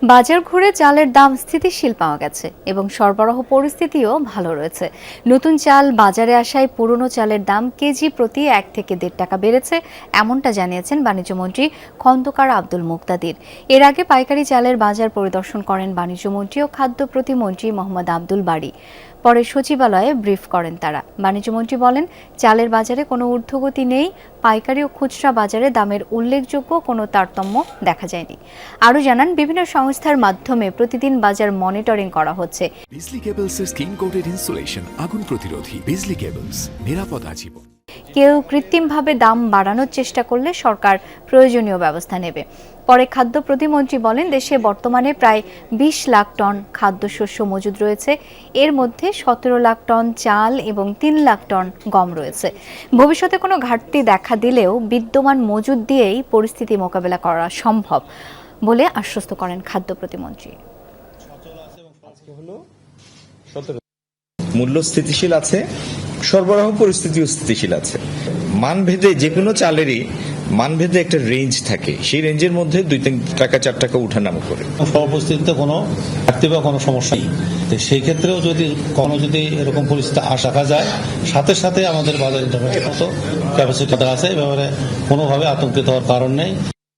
বাজার ঘুরে চালের দাম স্থিতিশীল পাওয়া গেছে এবং সরবরাহ পরিস্থিতিও ভালো রয়েছে। নতুন চাল বাজারে আসায় পুরনো চালের দাম কেজি প্রতি 1 থেকে 1.5 টাকা বেড়েছে, এমনটা জানিয়েছেন বাণিজ্যমন্ত্রী খন্দকার আব্দুল মুকতাদির। এর আগে পাইকারি চালের বাজার পরিদর্শন করেন বাণিজ্যমন্ত্রী ও খাদ্য প্রতিমন্ত্রী মোহাম্মদ আব্দুল বারী। পরে সচিবালয়ে ব্রিফ করেন তারা। বাণিজ্যমন্ত্রী বলেন, চালের বাজারে কোনো ঊর্ধ্বগতি নেই, পাইকারি ও খুচরা বাজারে দামের উল্লেখযোগ্য কোনো তারতম্য দেখা যায়নি। আরও জানান, বিভিন্ন সংস্থার মাধ্যমে প্রতিদিন বাজার মনিটরিং করা হচ্ছে। বিজলি কেবলসের স্কিন কোটেড ইনসুলেশন আগুন প্রতিরোধী। বিজলি কেবলস, নিরাপদ আজীবন। কেউ কৃত্রিমভাবে দাম বাড়ানোর চেষ্টা করলে সরকার প্রয়োজনীয় ব্যবস্থা নেবে। পরে খাদ্য প্রতিমন্ত্রী বলেন, দেশে বর্তমানে প্রায় 20 লাখ টন খাদ্যশস্য মজুদ রয়েছে। এর মধ্যে 17 লাখ টন চাল এবং 3 লাখ টন গম রয়েছে। ভবিষ্যতে কোনো ঘাটতি দেখা দিলেও বিদ্যমান মজুদ দিয়েই পরিস্থিতি মোকাবেলা করা সম্ভব বলে আশ্বস্ত করেন খাদ্য প্রতিমন্ত্রী। মূল্য স্থিতিশীল আছে, সরবরাহ পরিস্থিতিও স্থিতিশীল আছে। মানভেদে যে কোনো চালেরই মানভেদে একটা রেঞ্জ থাকে, সেই রেঞ্জের মধ্যে 2-3 টাকা 4 টাকা উঠানামা করে। পরিস্থিতিতে কোনো ঘাটতি বা কোনো সমস্যা নেই। সেই ক্ষেত্রেও যদি এরকম পরিস্থিতি আসা যায়, সাথে সাথে আমাদের বাজার ইন্টারভেন্সের মতো ক্যাপাসিটি আছে, এ ব্যাপারে কোনোভাবে আতঙ্কিত হওয়ার কারণ নেই।